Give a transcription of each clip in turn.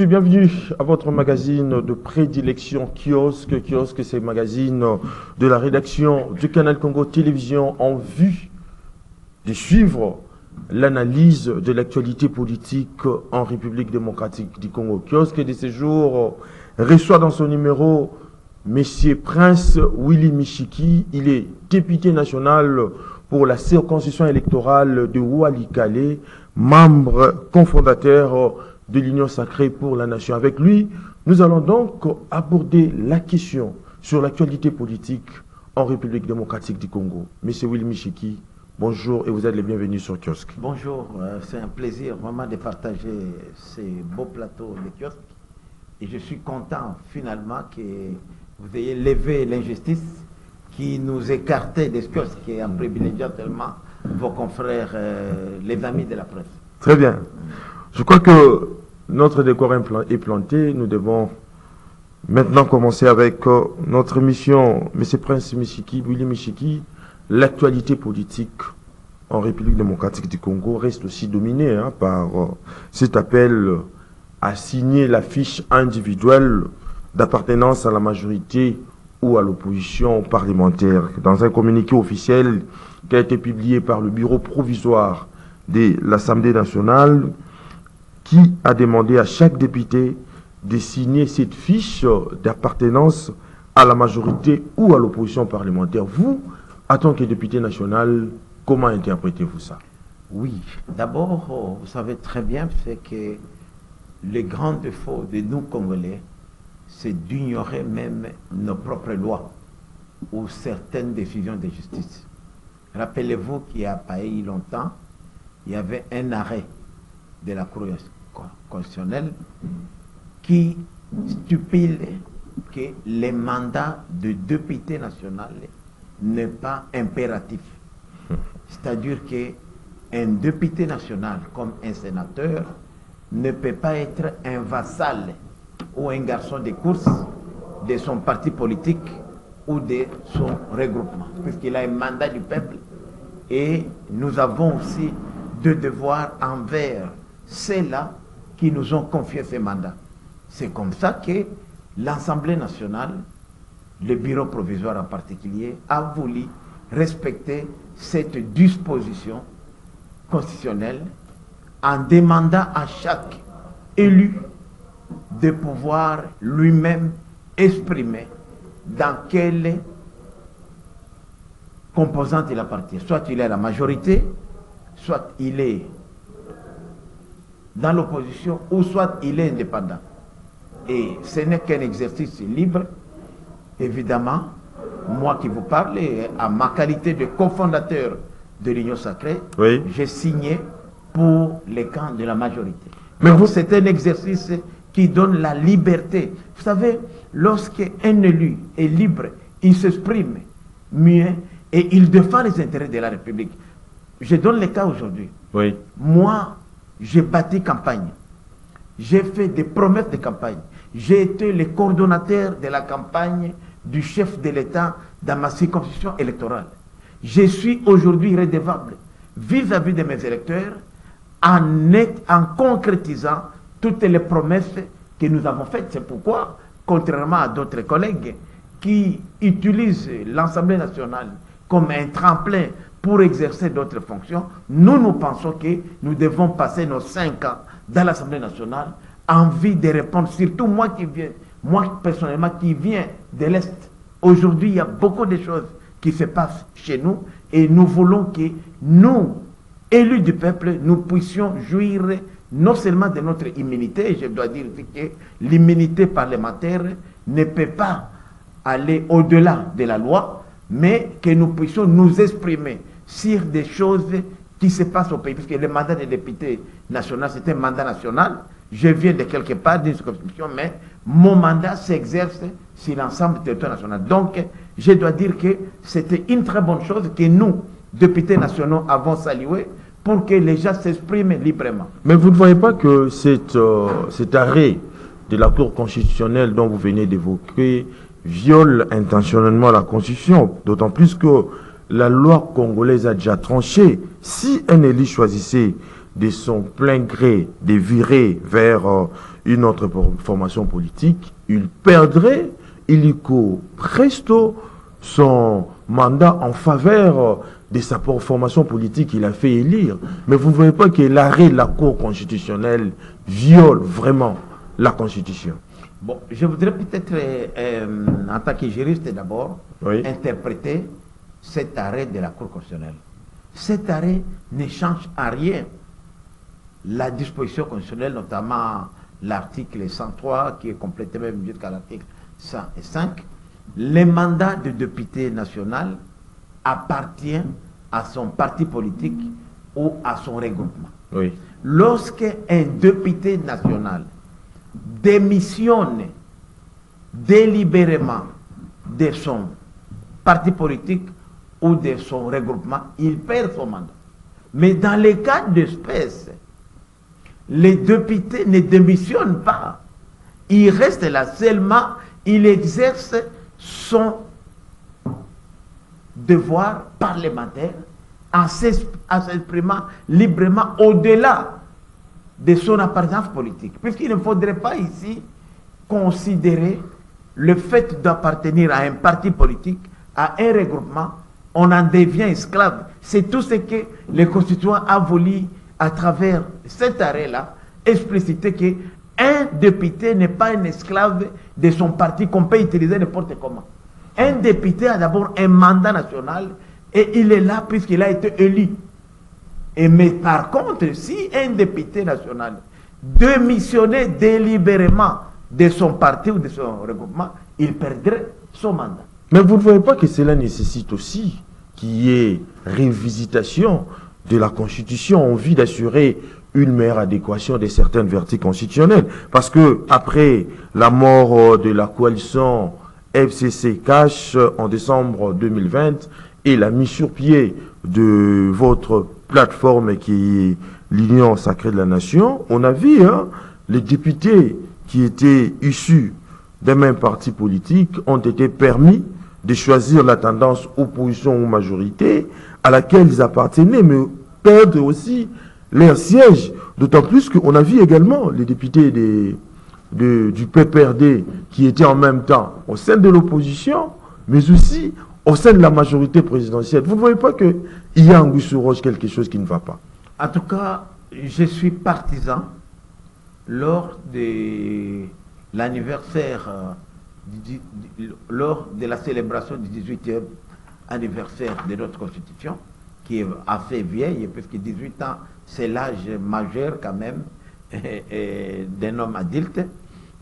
Bienvenue à votre magazine de prédilection Kiosque. Kiosque, c'est le magazine de la rédaction du Canal Congo Télévision en vue de suivre l'analyse de l'actualité politique en République démocratique du Congo. Kiosque de ce jour reçoit dans son numéro Monsieur Prince Willy Michiki. Il est député national pour la circonscription électorale de Walikale, membre cofondateur de l'Union sacrée pour la nation. Avec lui, nous allons donc aborder la question sur l'actualité politique en République démocratique du Congo. Monsieur Willy Michiki, bonjour et vous êtes les bienvenus sur Kiosque. Bonjour, c'est un plaisir vraiment de partager ces beaux plateaux de Kiosque. Et je suis content finalement que vous ayez levé l'injustice qui nous écartait des kiosques en privilégiant tellement vos confrères, les amis de la presse. Très bien. Je crois que notre décor est planté. Nous devons maintenant commencer avec notre émission. Monsieur Prince Michiki, Willy Michiki, l'actualité politique en République démocratique du Congo reste aussi dominée par cet appel à signer la fiche individuelle d'appartenance à la majorité ou à l'opposition parlementaire. Dans un communiqué officiel qui a été publié par le bureau provisoire de l'Assemblée nationale, qui a demandé à chaque député de signer cette fiche d'appartenance à la majorité ou à l'opposition parlementaire. Vous, en tant que député national, comment interprétez-vous ça? Oui, d'abord, vous savez très bien que le grand défaut de nous Congolais, c'est d'ignorer même nos propres lois ou certaines décisions de justice. Rappelez-vous qu'il y a pas eu longtemps, il y avait un arrêt de la Cour constitutionnelle qui stipule que les mandats de député national n'est pas impératif. C'est-à-dire qu'un député national comme un sénateur ne peut pas être un vassal ou un garçon de course de son parti politique ou de son regroupement, puisqu'il a un mandat du peuple. Et nous avons aussi deux devoirs envers ceux-là qui nous ont confié ces mandats. C'est comme ça que l'Assemblée nationale, le bureau provisoire en particulier, a voulu respecter cette disposition constitutionnelle en demandant à chaque élu de pouvoir lui-même exprimer dans quelle composante il appartient. Soit il est à la majorité, soit il est dans l'opposition, ou soit il est indépendant. Et ce n'est qu'un exercice libre. Évidemment, moi qui vous parle, à ma qualité de cofondateur de l'Union sacrée, oui, j'ai signé pour les camps de la majorité. Mais c'est un exercice qui donne la liberté. Vous savez, lorsqu'un élu est libre, il s'exprime mieux et il défend les intérêts de la République. Je donne le cas aujourd'hui. Oui. Moi, j'ai bâti campagne. J'ai fait des promesses de campagne. J'ai été le coordonnateur de la campagne du chef de l'État dans ma circonscription électorale. Je suis aujourd'hui redevable vis-à-vis de mes électeurs en concrétisant toutes les promesses que nous avons faites. C'est pourquoi, contrairement à d'autres collègues qui utilisent l'Assemblée nationale comme un tremplin pour exercer d'autres fonctions, nous pensons que nous devons passer nos 5 ans dans l'Assemblée nationale en vue de répondre, surtout moi personnellement qui viens de l'Est. Aujourd'hui, il y a beaucoup de choses qui se passent chez nous et nous voulons que nous, élus du peuple, nous puissions jouir non seulement de notre immunité, je dois dire que l'immunité parlementaire ne peut pas aller au-delà de la loi, mais que nous puissions nous exprimer sur des choses qui se passent au pays, puisque le mandat de député national, c'est un mandat national. Je viens de quelque part d'une circonscription, mais mon mandat s'exerce sur l'ensemble du territoire national. Donc, je dois dire que c'était une très bonne chose que nous, députés nationaux, avons salué pour que les gens s'expriment librement. Mais vous ne voyez pas que cet arrêt de la Cour constitutionnelle dont vous venez d'évoquer viole intentionnellement la Constitution, d'autant plus que la loi congolaise a déjà tranché. Si un élu choisissait de son plein gré de virer vers une autre formation politique, il perdrait illico presto son mandat en faveur de sa formation politique qu'il a fait élire. Mais vous ne voyez pas que l'arrêt de la Cour constitutionnelle viole vraiment la Constitution? Bon, je voudrais peut-être, en tant que juriste d'abord, interpréter cet arrêt de la Cour constitutionnelle. Cet arrêt ne change en rien la disposition constitutionnelle, notamment l'article 103 qui est complété même jusqu'à l'article 105. Le mandat de député national appartient à son parti politique ou à son regroupement. Oui. Lorsqu'un député national démissionne délibérément de son parti politique ou de son regroupement, il perd son mandat. Mais dans les cas d'espèce, les députés ne démissionnent pas. Il reste là seulement, il exerce son devoir parlementaire en s'exprimant librement au-delà de son appartenance politique. Puisqu'il ne faudrait pas ici considérer le fait d'appartenir à un parti politique, à un regroupement, on en devient esclave. C'est tout ce que le constituant a voulu, à travers cet arrêt-là, expliciter qu'un député n'est pas un esclave de son parti qu'on peut utiliser n'importe comment. Un député a d'abord un mandat national et il est là puisqu'il a été élu. Mais par contre, si un député national démissionnait délibérément de son parti ou de son regroupement, il perdrait son mandat. Mais vous ne voyez pas que cela nécessite aussi qu'il y ait révisitation de la Constitution en vue d'assurer une meilleure adéquation de certaines vertus constitutionnelles? Parce que après la mort de la coalition FCC-CACH en décembre 2020 et la mise sur pied de votre plateforme qui est l'Union sacrée de la nation, on a vu les députés qui étaient issus d'un même parti politique ont été permis de choisir la tendance opposition ou majorité à laquelle ils appartenaient, mais perdent aussi leur siège. D'autant plus qu'on a vu également les députés du PPRD qui étaient en même temps au sein de l'opposition, mais aussi au sein de la majorité présidentielle. Vous ne voyez pas qu'il y a en Anguissa-Roche quelque chose qui ne va pas? En tout cas, je suis partisan lors de l'anniversaire, lors de la célébration du 18e anniversaire de notre Constitution, qui est assez vieille, puisque 18 ans, c'est l'âge majeur quand même d'un homme adulte.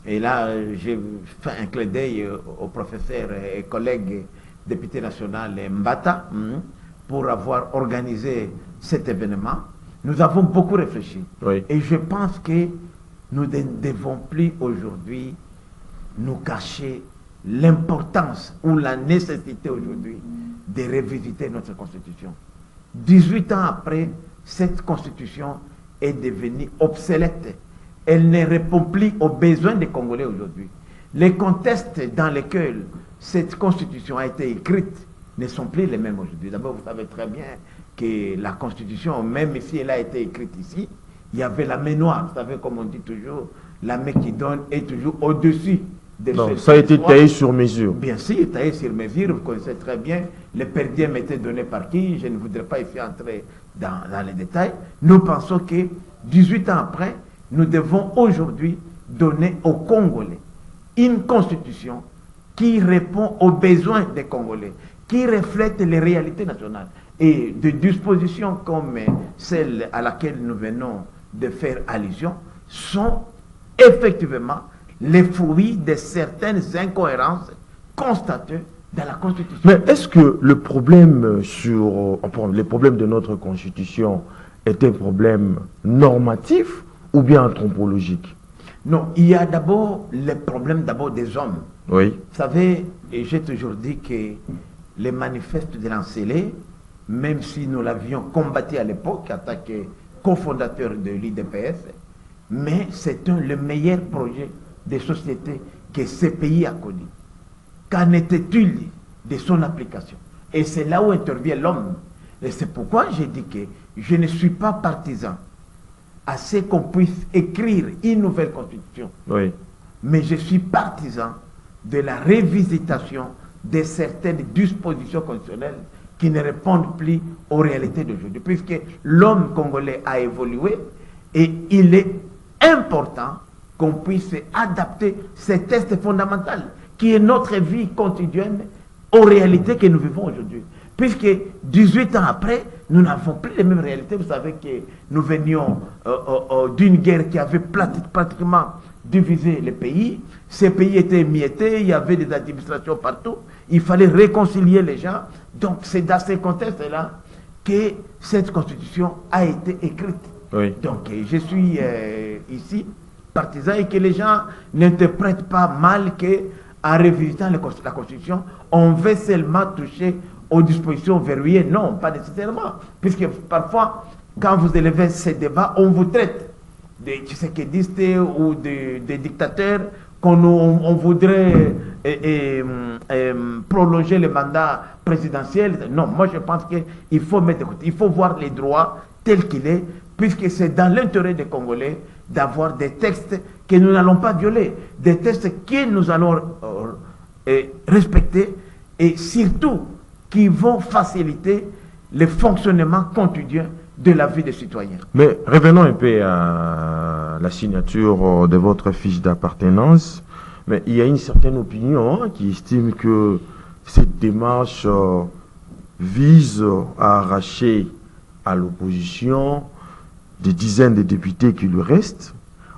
Et là, j'ai fait un clin d'œil au professeur et collègue député national Mbata pour avoir organisé cet événement. Nous avons beaucoup réfléchi. Oui. Et je pense que nous ne devons plus aujourd'hui nous cacher l'importance ou la nécessité aujourd'hui de revisiter notre Constitution. 18 ans après, cette Constitution est devenue obsolète. Elle ne répond plus aux besoins des Congolais aujourd'hui. Les contextes dans lesquels cette Constitution a été écrite ne sont plus les mêmes aujourd'hui. D'abord, vous savez très bien que la Constitution, même si elle a été écrite ici, il y avait la main noire. Vous savez, comme on dit toujours, la main qui donne est toujours au-dessus de Non, ça a été taillé sur mesure. Bien sûr, taillé sur mesure. Vous connaissez très bien. Les perdièmes étaient donnés par qui? Je ne voudrais pas ici entrer dans les détails. Nous pensons que 18 ans après, nous devons aujourd'hui donner aux Congolais une constitution qui répond aux besoins des Congolais, qui reflète les réalités nationales. Et des dispositions comme celle à laquelle nous venons de faire allusion sont effectivement les fruits de certaines incohérences constatées dans la Constitution. Mais est-ce que le problème les problèmes de notre Constitution est un problème normatif ou bien anthropologique? Non, il y a d'abord les problèmes des hommes. Oui. Vous savez, et j'ai toujours dit que les manifestes de l'Ancélé, même si nous l'avions combattu à l'époque en tant que cofondateur de l'IDPS, mais c'est le meilleur projet de société que ce pays a connu. Qu'en était-il de son application? Et c'est là où intervient l'homme. Et c'est pourquoi j'ai dit que je ne suis pas partisan à ce qu'on puisse écrire une nouvelle constitution. Oui. Mais je suis partisan de la révisitation de certaines dispositions constitutionnelles qui ne répondent plus aux réalités d'aujourd'hui, puisque l'homme congolais a évolué et il est important qu'on puisse adapter ces tests fondamentaux qui est notre vie quotidienne aux réalités que nous vivons aujourd'hui. Puisque 18 ans après, nous n'avons plus les mêmes réalités. Vous savez que nous venions d'une guerre qui avait pratiquement divisé les pays. Ces pays étaient émiettés, il y avait des administrations partout. Il fallait réconcilier les gens. Donc c'est dans ces contextes-là que cette constitution a été écrite. Oui. Donc je suis ici partisan et que les gens n'interprètent pas mal qu'en revisitant la constitution, on veut seulement toucher aux dispositions verrouillées. Non, pas nécessairement. Puisque parfois, quand vous élevez ces débats, on vous traite de tshisekidistes ou de dictateurs, on voudrait prolonger le mandat présidentiel. Non, moi je pense qu'il faut mettre de côté. Il faut voir les droits tels qu'il est, puisque c'est dans l'intérêt des Congolais d'avoir des textes que nous n'allons pas violer, des textes que nous allons respecter et surtout qui vont faciliter le fonctionnement quotidien de la vie des citoyens. Mais revenons un peu à la signature de votre fiche d'appartenance. Mais il y a une certaine opinion qui estime que cette démarche vise à arracher à l'opposition des dizaines de députés qui lui restent,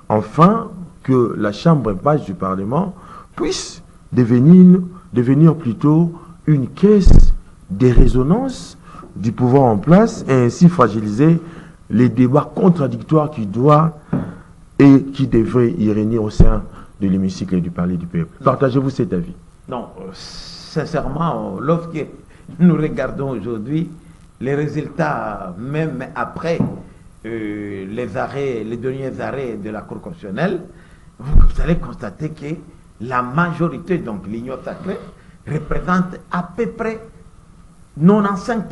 afin que la Chambre basse du Parlement puisse devenir plutôt une caisse de résonance du pouvoir en place et ainsi fragiliser les débats contradictoires qui doivent et qui devraient y régner au sein de l'hémicycle et du Palais du peuple. Partagez-vous cet avis? Non, sincèrement, lorsque nous regardons aujourd'hui les résultats, même après les derniers arrêts de la Cour constitutionnelle, vous allez constater que la majorité, donc l'Union sacrée, représente à peu près 95%.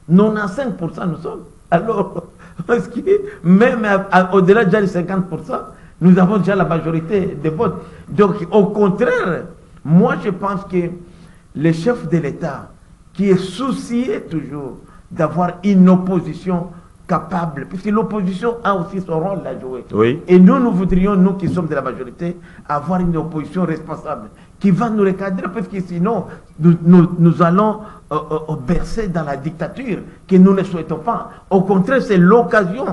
95% nous sommes. Alors, parce que même au-delà déjà de 50%, nous avons déjà la majorité des votes. Donc, au contraire, moi je pense que le chef de l'État, qui est soucié toujours d'avoir une opposition capable, puisque l'opposition a aussi son rôle à jouer. Oui. Et nous voudrions, nous qui sommes de la majorité, avoir une opposition responsable, qui va nous recadrer, parce que sinon, nous allons bercer dans la dictature que nous ne souhaitons pas. Au contraire, c'est l'occasion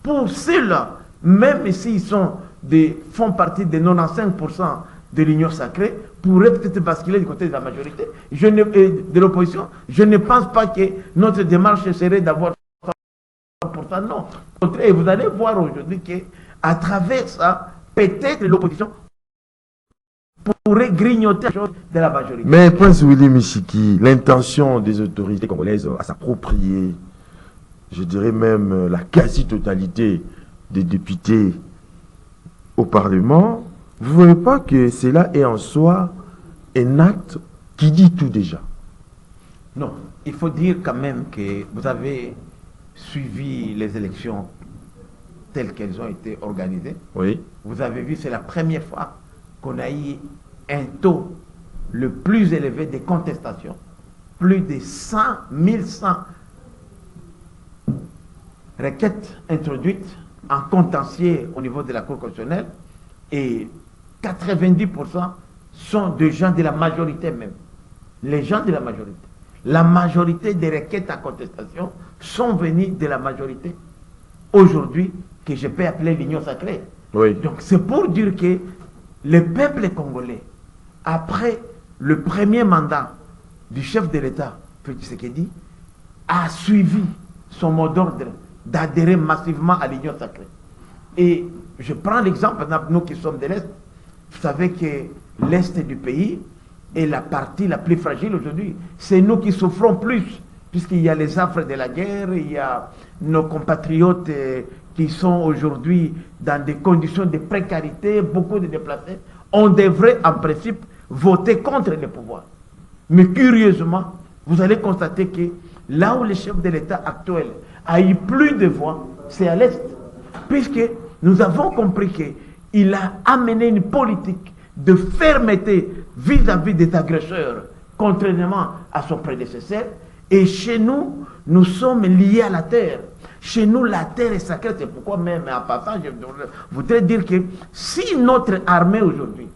pour ceux-là, même s'ils font partie des 95% de l'Union sacrée, pourraient peut-être basculer du côté de la majorité, de l'opposition. Je ne pense pas que notre démarche serait d'avoir 100%, non. Au contraire, et vous allez voir aujourd'hui qu'à travers ça, peut-être l'opposition pourrait grignoter la chose de la majorité. Mais Prince Willy Michiki, l'intention des autorités congolaises à s'approprier, je dirais même la quasi-totalité des députés au Parlement, vous ne voyez pas que cela est en soi un acte qui dit tout déjà? Non, il faut dire quand même que vous avez suivi les élections telles qu'elles ont été organisées. Oui. Vous avez vu, c'est la première fois qu'on a eu un taux le plus élevé de contestation. Plus de 1100 requêtes introduites en contentieux au niveau de la Cour constitutionnelle et 90% sont des gens de la majorité même. Les gens de la majorité. La majorité des requêtes en contestation sont venues de la majorité aujourd'hui que je peux appeler l'Union sacrée. Oui. Donc c'est pour dire que le peuple congolais, après le premier mandat du chef de l'État, Félix Tshisekedi, a suivi son mot d'ordre d'adhérer massivement à l'Union sacrée. Et je prends l'exemple, par exemple, nous qui sommes de l'Est, vous savez que l'Est du pays est la partie la plus fragile aujourd'hui. C'est nous qui souffrons plus, puisqu'il y a les affres de la guerre, il y a nos compatriotes qui sont aujourd'hui dans des conditions de précarité, beaucoup de déplacés. On devrait en principe voter contre le pouvoir. Mais curieusement, vous allez constater que là où le chef de l'État actuel a eu plus de voix, c'est à l'Est. puisque nous avons compris qu'il a amené une politique de fermeté vis-à-vis des agresseurs, contrairement à son prédécesseur. Et chez nous, nous sommes liés à la terre. Chez nous, la terre est sacrée. C'est pourquoi même, en passant, je voudrais dire que si notre armée aujourd'hui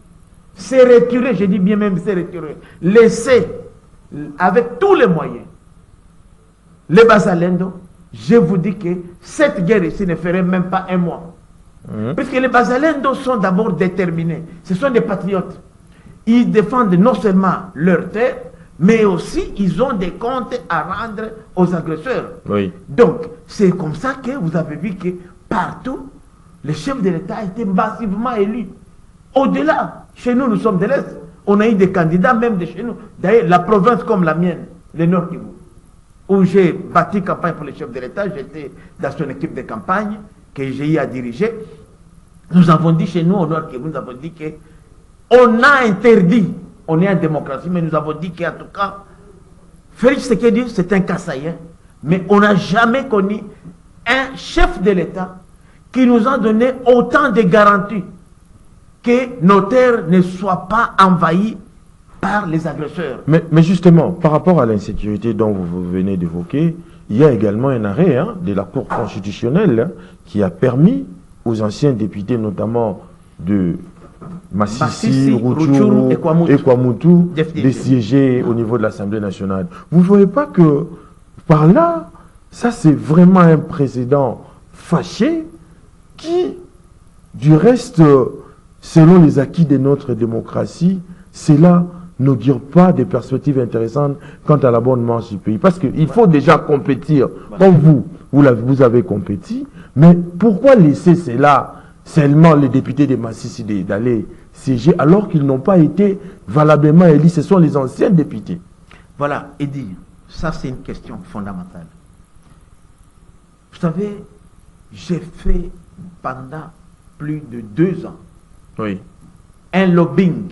s'est retirée, je dis bien même s'est retirée, laissée avec tous les moyens, les Bazalendo, je vous dis que cette guerre ici ne ferait même pas un mois. Puisque les Bazalendo sont d'abord déterminés. Ce sont des patriotes. Ils défendent non seulement leur terre, mais aussi ils ont des comptes à rendre aux agresseurs. Oui. Donc, c'est comme ça que vous avez vu que partout, le chef de l'État a été massivement élu. Au-delà, chez nous, nous sommes de l'Est. On a eu des candidats même de chez nous. D'ailleurs, la province comme la mienne, le Nord Kivu, où j'ai bâti campagne pour le chef de l'État, j'étais dans son équipe de campagne que j'ai eu à diriger. Nous avons dit chez nous, au Nord Kivu, nous avons dit que on a interdit, on est en démocratie, mais nous avons dit qu'en tout cas, Félix Tshisekedi, c'est un Kassaïen, mais on n'a jamais connu un chef de l'État qui nous a donné autant de garanties que nos terres ne soient pas envahies par les agresseurs. Mais justement, par rapport à l'insécurité dont vous venez d'évoquer, il y a également un arrêt de la Cour constitutionnelle qui a permis aux anciens députés, notamment de Massissi, Rutshuru et Kwamutu, de siéger au niveau de l'Assemblée nationale. Vous ne voyez pas que par là, ça c'est vraiment un précédent fâché qui, du reste, selon les acquis de notre démocratie, cela n'augure pas des perspectives intéressantes quant à la bonne marche du pays. Parce qu'il faut déjà compétir, comme vous avez compéti, mais pourquoi laisser cela seulement les députés de Massissi d'aller siéger alors qu'ils n'ont pas été valablement élus? Ce sont les anciens députés. Voilà, Eddy, ça c'est une question fondamentale. Vous savez, j'ai fait pendant plus de 2 ans un lobbying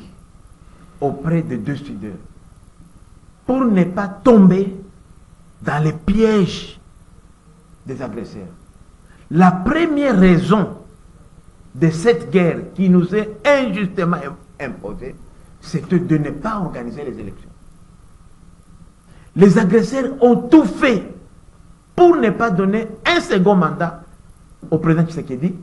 auprès de 2 soudeurs pour ne pas tomber dans les pièges des agresseurs. La première raison de cette guerre qui nous est injustement imposée, c'était de ne pas organiser les élections. Les agresseurs ont tout fait pour ne pas donner un second mandat au président Tshisekedi,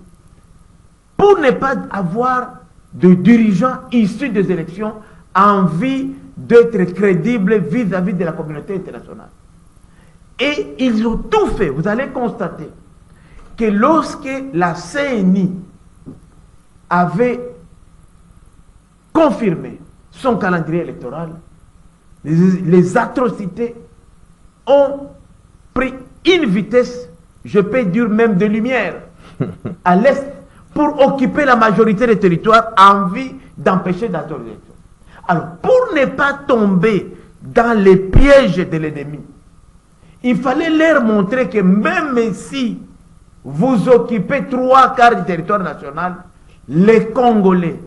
pour ne pas avoir de dirigeants issus des élections en envie d'être crédibles vis-à-vis de la communauté internationale. Et ils ont tout fait. Vous allez constater que lorsque la CNI avait confirmé son calendrier électoral, les atrocités ont pris une vitesse, je peux dire même de lumière, à l'Est, pour occuper la majorité des territoires en vue d'empêcher d'attendre l'élection. Alors, pour ne pas tomber dans les pièges de l'ennemi, il fallait leur montrer que même si vous occupez 3/4 du territoire national, les Congolais,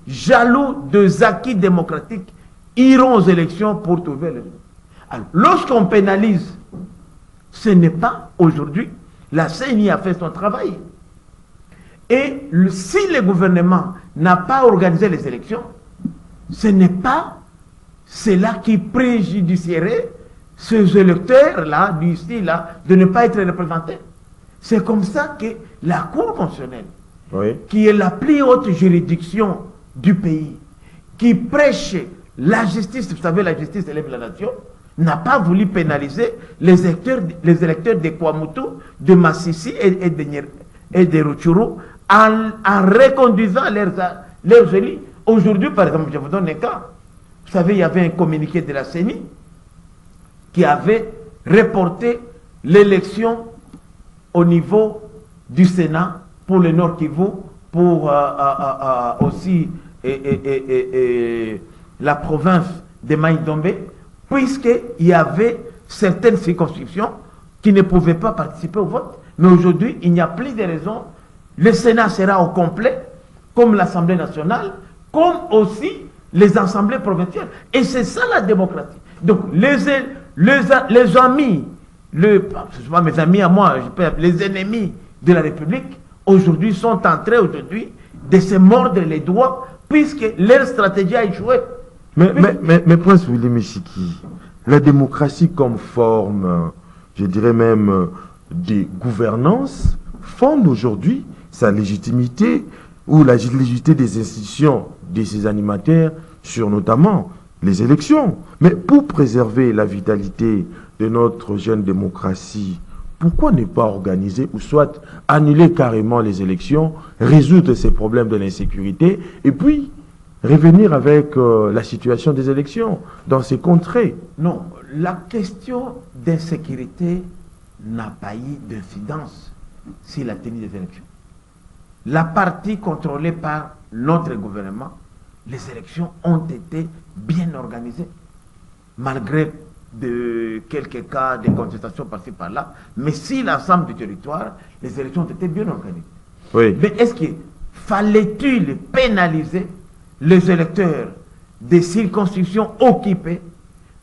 jaloux des acquis démocratiques, iront aux élections pour trouver les... Alors, lorsqu'on pénalise, ce n'est pas aujourd'hui, la CENI a fait son travail. Et si le gouvernement n'a pas organisé les élections, ce n'est pas cela qui préjudicierait ces électeurs-là, d'ici-là, de ne pas être représentés. C'est comme ça que la Cour constitutionnelle, qui est la plus haute juridiction du pays, qui prêche la justice, vous savez, la justice élève la nation, n'a pas voulu pénaliser les électeurs de Kwamutu, de Massissi et de Rutshuru en reconduisant leurs élus. Aujourd'hui, par exemple, je vous donne un cas. Vous savez, il y avait un communiqué de la CENI qui avait reporté l'élection au niveau du Sénat pour le Nord Kivu, pour aussi la province de Maïdombe, puisqu'il y avait certaines circonscriptions qui ne pouvaient pas participer au vote. Mais aujourd'hui, il n'y a plus de raison. Le Sénat sera au complet, comme l'Assemblée nationale, comme aussi les assemblées provinciales. Et c'est ça la démocratie. Donc, les amis, pas mes amis à moi, les ennemis de la République aujourd'hui sont en train aujourd'hui de se mordre les doigts puisque leur stratégie a échoué. Mais Prince Willy Michiki, la démocratie comme forme, je dirais même de gouvernance, fonde aujourd'hui sa légitimité ou la légitimité des institutions de ses animateurs sur notamment les élections. Mais pour préserver la vitalité de notre jeune démocratie, pourquoi ne pas organiser ou soit annuler carrément les élections, résoudre ces problèmes de l'insécurité et puis revenir avec la situation des élections dans ces contrées? Non, la question d'insécurité n'a pas eu d'incidence sur la tenue des élections. La partie contrôlée par notre gouvernement, les élections ont été bien organisées, malgré quelques cas de contestation par-ci par-là, mais si l'ensemble du territoire, les élections ont été bien organisées. Oui. Mais est-ce qu'il fallait-il pénaliser les électeurs des circonscriptions occupées,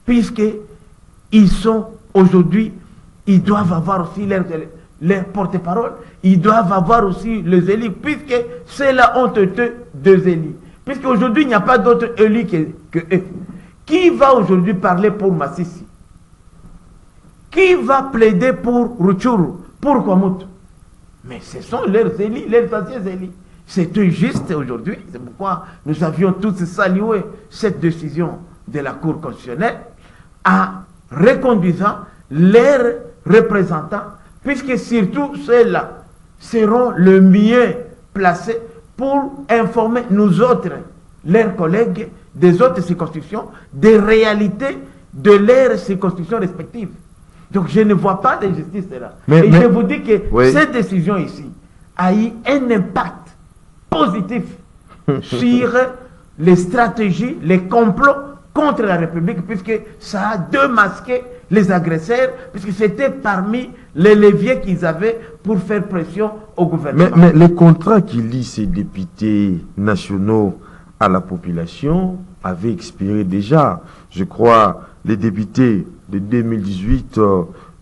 puisqu'ils sont aujourd'hui, ils doivent avoir aussi leur porte-parole, ils doivent avoir aussi les élus, puisque ceux-là ont été deux élus. Puisqu'aujourd'hui, il n'y a pas d'autres élus que eux. Qui va aujourd'hui parler pour Massissi? Qui va plaider pour Rutshuru, pour Kwamutu? Mais ce sont leurs élus, leurs anciens élus. C'est juste aujourd'hui, c'est pourquoi nous avions tous salué cette décision de la Cour constitutionnelle en reconduisant leurs représentants, puisque surtout ceux-là seront le mieux placés pour informer nous autres, leurs collègues des autres circonscriptions, des réalités de leurs circonscriptions respectives. Donc je ne vois pas d'injustice là. Et je vous dis que cette décision ici a eu un impact positif sur les stratégies, les complots contre la République, puisque ça a démasqué les agresseurs, puisque c'était parmi les leviers qu'ils avaient pour faire pression au gouvernement. Mais les contrats qui lient ces députés nationaux à la population avaient expiré déjà. Je crois les députés de 2018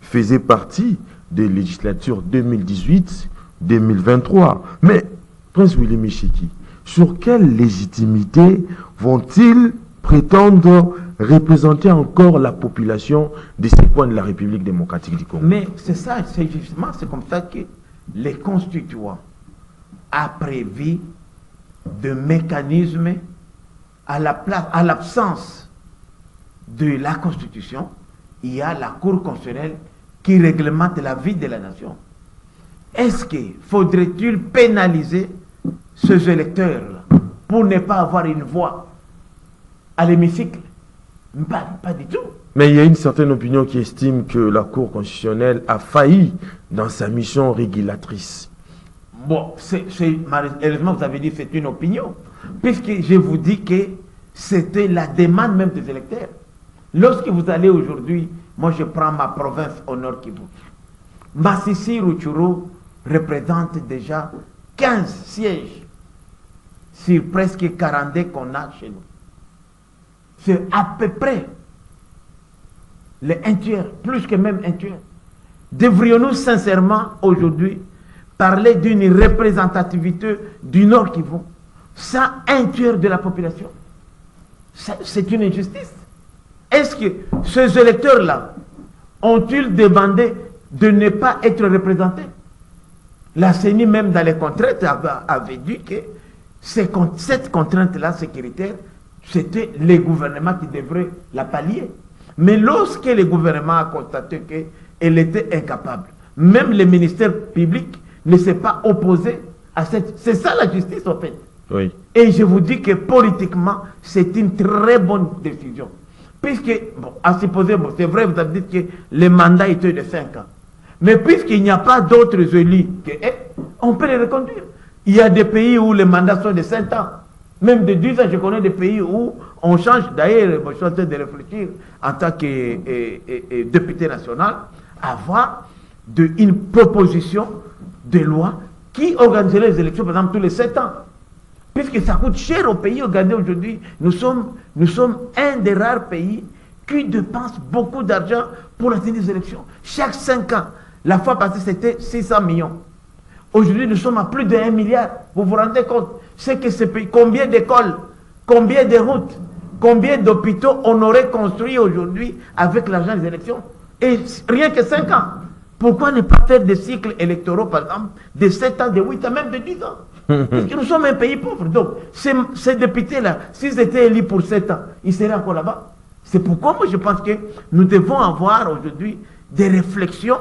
faisaient partie des législatures 2018-2023. Mais, Prince Willy Michiki, sur quelle légitimité vont-ils prétendre représenter encore la population de ces coins de la République démocratique du Congo? Mais c'est ça, c'est justement, c'est comme ça que les constituants a prévu de mécanismes à l'absence de la Constitution, il y a la Cour constitutionnelle qui réglemente la vie de la nation. Est-ce qu'il faudrait-il pénaliser ces électeurs pour ne pas avoir une voix à l'hémicycle? Pas du tout. Mais il y a une certaine opinion qui estime que la Cour constitutionnelle a failli dans sa mission régulatrice. Bon, malheureusement, vous avez dit que c'est une opinion, puisque je vous dis que c'était la demande même des électeurs. Lorsque vous allez aujourd'hui, moi je prends ma province au Nord Kivu. Massissi Rutshuru représente déjà 15 sièges sur presque 42 qu'on a chez nous. C'est à peu près un tiers, plus que même un tiers. Devrions-nous sincèrement aujourd'hui parler d'une représentativité du Nord Kivu sans un tiers de la population? C'est une injustice. Est-ce que ces électeurs-là ont-ils demandé de ne pas être représentés? La CENI, même dans les contraintes, avait dit que cette contrainte-là sécuritaire, c'était les gouvernements qui devraient la pallier. Mais lorsque le gouvernement a constaté qu'elle était incapable, même le ministère public ne s'est pas opposé à cette... C'est ça la justice, en fait. Oui. Et je vous dis que politiquement, c'est une très bonne décision. Puisque, bon, à supposer, bon, c'est vrai, vous avez dit que le mandat était de 5 ans. Mais puisqu'il n'y a pas d'autres élus, on peut les reconduire. Il y a des pays où les mandats sont de 5 ans. Même de 10 ans, je connais des pays où on change. D'ailleurs, je suis en train de réfléchir en tant que député national, à avoir une proposition de loi qui organiserait les élections, par exemple, tous les 7 ans. Puisque ça coûte cher au pays. Regardez aujourd'hui, nous sommes un des rares pays qui dépense beaucoup d'argent pour la tenue des élections. Chaque 5 ans, la fois passée, c'était 600 millions. Aujourd'hui, nous sommes à plus de 1 milliard. Vous vous rendez compte? C'est que ce pays, combien d'écoles, combien de routes, combien d'hôpitaux on aurait construit aujourd'hui avec l'argent des élections? Et rien que 5 ans. Pourquoi ne pas faire des cycles électoraux, par exemple, de 7 ans, de 8 ans, même de 10 ans? Parce que nous sommes un pays pauvre. Donc, ces députés-là, s'ils étaient élus pour 7 ans, ils seraient encore là-bas. C'est pourquoi moi je pense que nous devons avoir aujourd'hui des réflexions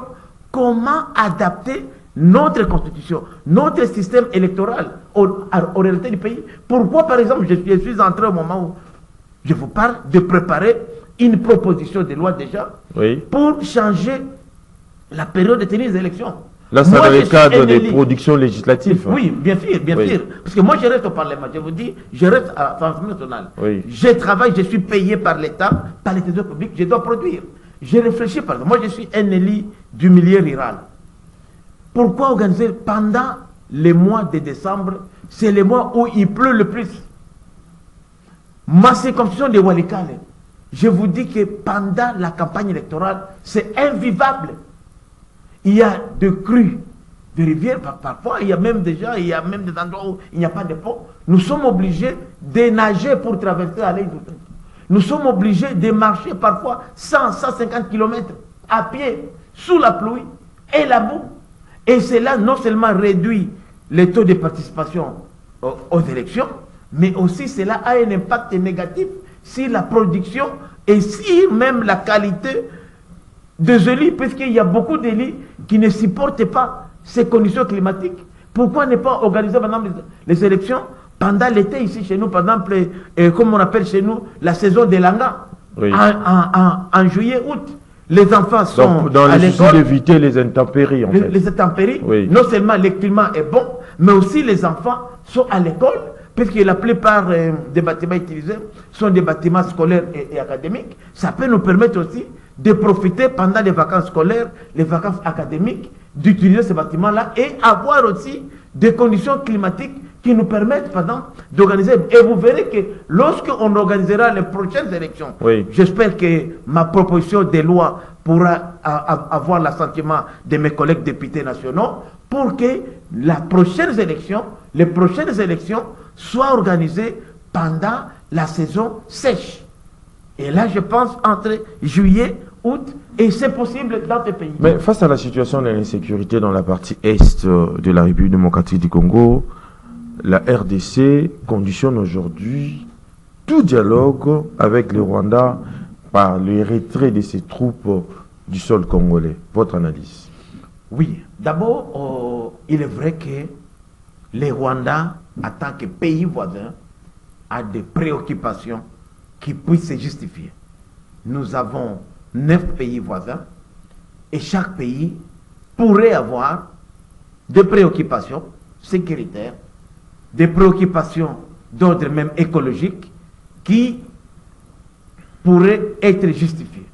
comment adapter notre constitution, notre système électoral aux réalités du pays. Pourquoi, par exemple, je suis entré au moment où je vous parle de préparer une proposition de loi déjà pour changer la période de tenue des élections. Là, c'est dans le cadre des productions législatives. Oui, bien sûr, bien sûr. Parce que moi, je reste au Parlement. Je vous dis, je reste à l'Assemblée nationale. Je travaille, je suis payé par l'État, par les trésors publics, je dois produire. Je réfléchis, par exemple. Moi, je suis un élu du milieu rural. Pourquoi organiser pendant les mois de décembre? C'est les mois où il pleut le plus. Ma circonscription de Walikale, je vous dis que pendant la campagne électorale, c'est invivable. Il y a de crues de rivières, parfois, il y a même des endroits où il n'y a pas de pont. Nous sommes obligés de nager pour traverser la ligne. Nous sommes obligés de marcher parfois 100-150 km à pied, sous la pluie et la boue. Et cela non seulement réduit les taux de participation aux élections, mais aussi cela a un impact négatif sur la production et sur même la qualité des élus, puisqu'il y a beaucoup d'élus qui ne supportent pas ces conditions climatiques. Pourquoi ne pas organiser maintenant les élections pendant l'été ici chez nous, par exemple, comme on appelle chez nous, la saison des langas, en juillet, août. Les enfants sont dans à le l'école. souci d'éviter les intempéries, en fait. Les intempéries, non seulement le climat est bon, mais aussi les enfants sont à l'école, puisque la plupart des bâtiments utilisés sont des bâtiments scolaires et académiques. Ça peut nous permettre aussi de profiter pendant les vacances scolaires, les vacances académiques, d'utiliser ces bâtiments-là et avoir aussi des conditions climatiques qui nous permettent, par exemple, d'organiser. Et vous verrez que lorsqu'on organisera les prochaines élections, j'espère que ma proposition de loi pourra avoir l'assentiment de mes collègues députés nationaux pour que les prochaines élections soient organisées pendant la saison sèche. Et là, je pense entre juillet, août, et c'est possible dans ce pays. Mais face à la situation de l'insécurité dans la partie est de la République démocratique du Congo, la RDC conditionne aujourd'hui tout dialogue avec le Rwanda par le retrait de ses troupes du sol congolais. Votre analyse? Oui, d'abord, il est vrai que le Rwanda, en tant que pays voisin, a des préoccupations qui puissent se justifier. Nous avons 9 pays voisins et chaque pays pourrait avoir des préoccupations sécuritaires, des préoccupations d'ordre même écologique qui pourraient être justifiées.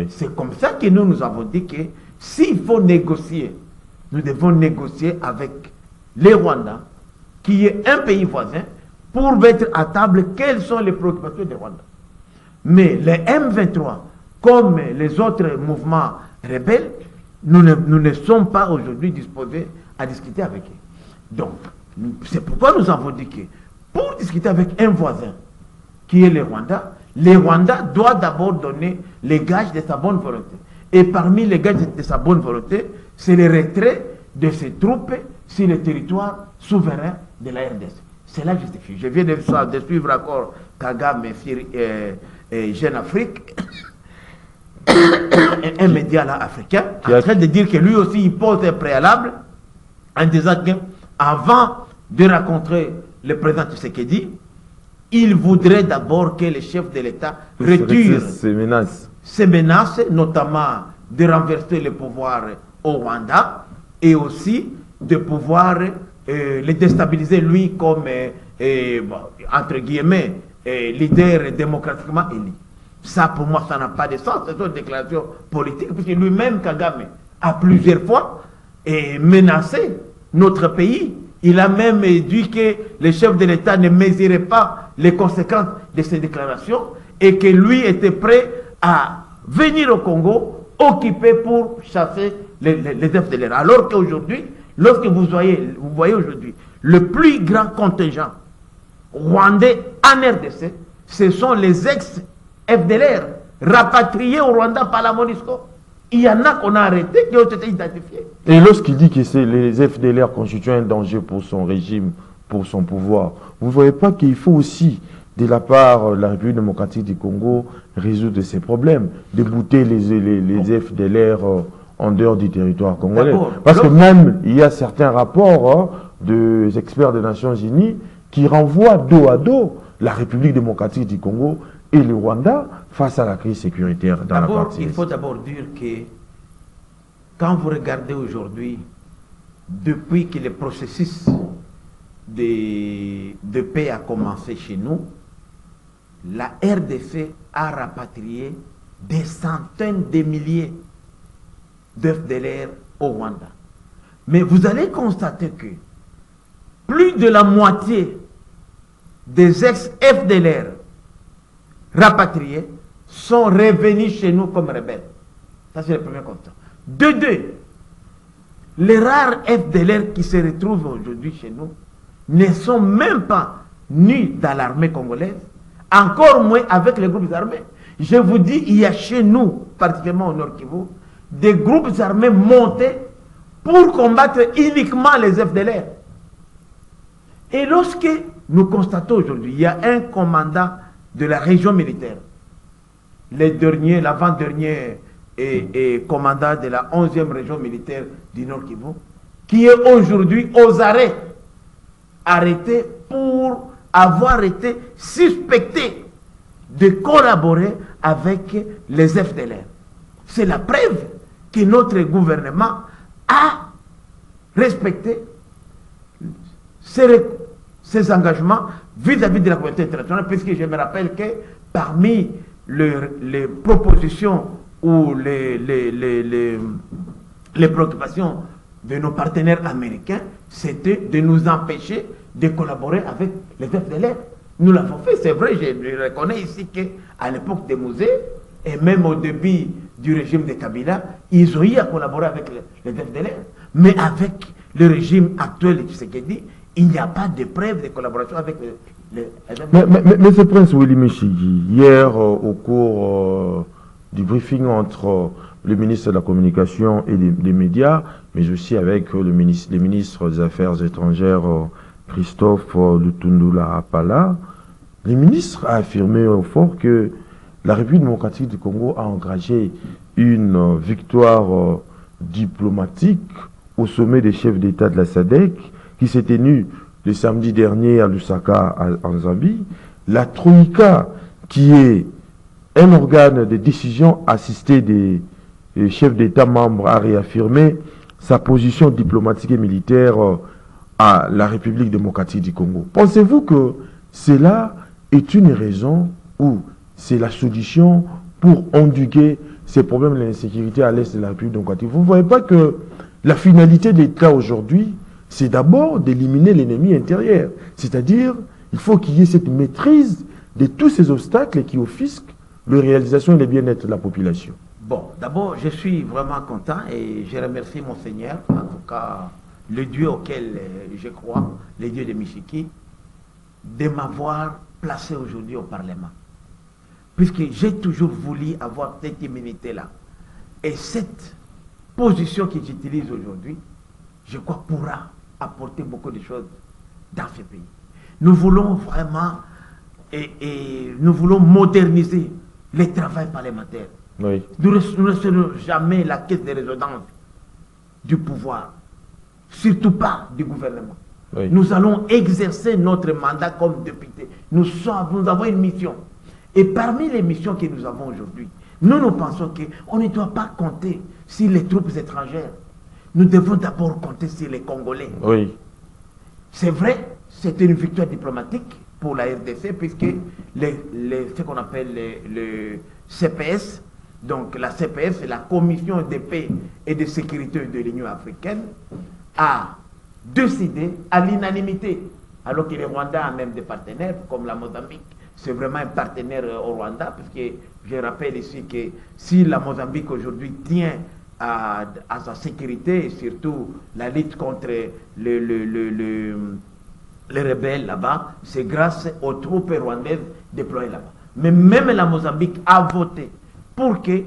C'est comme ça que nous avons dit que s'il faut négocier, nous devons négocier avec les Rwandais, qui est un pays voisin, pour mettre à table quelles sont les préoccupations des Rwandais. Mais les M23, comme les autres mouvements rebelles, nous ne sommes pas aujourd'hui disposés à discuter avec eux. Donc, c'est pourquoi nous avons dit que pour discuter avec un voisin, qui est le Rwanda doit d'abord donner les gages de sa bonne volonté. Et parmi les gages de sa bonne volonté, c'est le retrait de ses troupes sur le territoire souverain de la RDC. C'est là justifie. Je viens de suivre encore Kagame et Jeune Afrique, un média là africain, en train de dire que lui aussi il pose un préalable en disant qu'avant de rencontrer le président Tshisekedi, il voudrait d'abord que les chefs de l'État retirent ces menaces, notamment de renverser le pouvoir au Rwanda et aussi de pouvoir le déstabiliser lui comme, entre guillemets, leader démocratiquement élu. Ça, pour moi, ça n'a pas de sens. C'est une déclaration politique, puisque lui-même, Kagame, a plusieurs fois menacé notre pays. Il a même dit que les chefs de l'État ne mesuraient pas les conséquences de ces déclarations et que lui était prêt à venir au Congo, occupé pour chasser les FDLR. Alors qu'aujourd'hui, Lorsque vous voyez aujourd'hui le plus grand contingent rwandais en RDC, ce sont les ex-FDLR rapatriés au Rwanda par la MONUSCO. Il y en a qu'on a arrêtés, qui ont été identifiés. Et lorsqu'il dit que les FDLR constituent un danger pour son régime, pour son pouvoir, vous ne voyez pas qu'il faut aussi, de la part de la République démocratique du Congo, résoudre ces problèmes, débouter les FDLR en dehors du territoire congolais. Parce que même, il y a certains rapports des experts des Nations Unies qui renvoient dos à dos la République démocratique du Congo et le Rwanda face à la crise sécuritaire dans la partie. Il faut d'abord dire que quand vous regardez aujourd'hui, depuis que le processus de paix a commencé chez nous, la RDC a rapatrié des centaines de milliers d'FDLR au Rwanda. Mais vous allez constater que plus de la moitié des ex-FDLR rapatriés sont revenus chez nous comme rebelles. Ça, c'est le premier constat. De deux, les rares FDLR qui se retrouvent aujourd'hui chez nous ne sont même pas nus dans l'armée congolaise, encore moins avec les groupes armés. Je vous dis, il y a chez nous, particulièrement au Nord Kivu, des groupes armés montés pour combattre uniquement les FDLR. Et lorsque nous constatons aujourd'hui, il y a un commandant de la région militaire, l'avant-dernier et commandant de la 11e région militaire du Nord Kivu, qui est aujourd'hui aux arrêts, arrêté pour avoir été suspecté de collaborer avec les FDLR. C'est la preuve que notre gouvernement a respecté ses engagements vis-à-vis de la communauté internationale, puisque je me rappelle que parmi les propositions ou les préoccupations de nos partenaires américains, c'était de nous empêcher de collaborer avec les FDLR. Nous l'avons fait, c'est vrai, je reconnais ici qu'à l'époque des musées, et même au début du régime de Kabila, ils ont eu à collaborer avec les FDLR. Mais avec le régime actuel de Tshisekedi, il n'y a pas de preuve de collaboration avec les FDLR. Mais ce prince Willy Michigi, hier, au cours du briefing entre le ministre de la Communication et des médias, mais aussi avec les ministres des Affaires étrangères, Christophe Lutundula Apala, le ministre a affirmé au fort que la République démocratique du Congo a engagé une victoire diplomatique au sommet des chefs d'État de la SADC qui s'est tenu le samedi dernier à Lusaka, en Zambie. La Troïka, qui est un organe de décision assisté des chefs d'État membres, a réaffirmé sa position diplomatique et militaire à la République démocratique du Congo. Pensez-vous que cela est une raison ou c'est la solution pour endiguer ces problèmes de l'insécurité à l'est de la République démocratique? Vous ne voyez pas que la finalité de l'État aujourd'hui, c'est d'abord d'éliminer l'ennemi intérieur. C'est-à-dire, il faut qu'il y ait cette maîtrise de tous ces obstacles qui offusquent la réalisation et le bien-être de la population. Bon, d'abord, je suis vraiment content et je remercie mon Seigneur, en tout cas le Dieu auquel je crois, le Dieu de Michiki, de m'avoir placé aujourd'hui au Parlement. Puisque j'ai toujours voulu avoir cette immunité-là. Et cette position que j'utilise aujourd'hui, je crois, pourra apporter beaucoup de choses dans ce pays. Nous voulons vraiment nous voulons moderniser le travail parlementaire. Oui. Nous ne serons jamais la caisse de résonance du pouvoir, surtout pas du gouvernement. Oui. Nous allons exercer notre mandat comme député. Nous avons une mission. Et parmi les missions que nous avons aujourd'hui, nous pensons qu'on ne doit pas compter sur les troupes étrangères. Nous devons d'abord compter sur les Congolais. Oui. C'est vrai, c'est une victoire diplomatique pour la RDC, puisque ce qu'on appelle le CPS, donc la CPS, c'est la Commission de paix et de sécurité de l'Union africaine, a décidé à l'unanimité, alors que le Rwanda a même des partenaires, comme la Mozambique, c'est vraiment un partenaire au Rwanda, puisque je rappelle ici que si la Mozambique aujourd'hui tient à sa sécurité, et surtout la lutte contre les rebelles là-bas, c'est grâce aux troupes rwandaises déployées là-bas. Mais même la Mozambique a voté pour que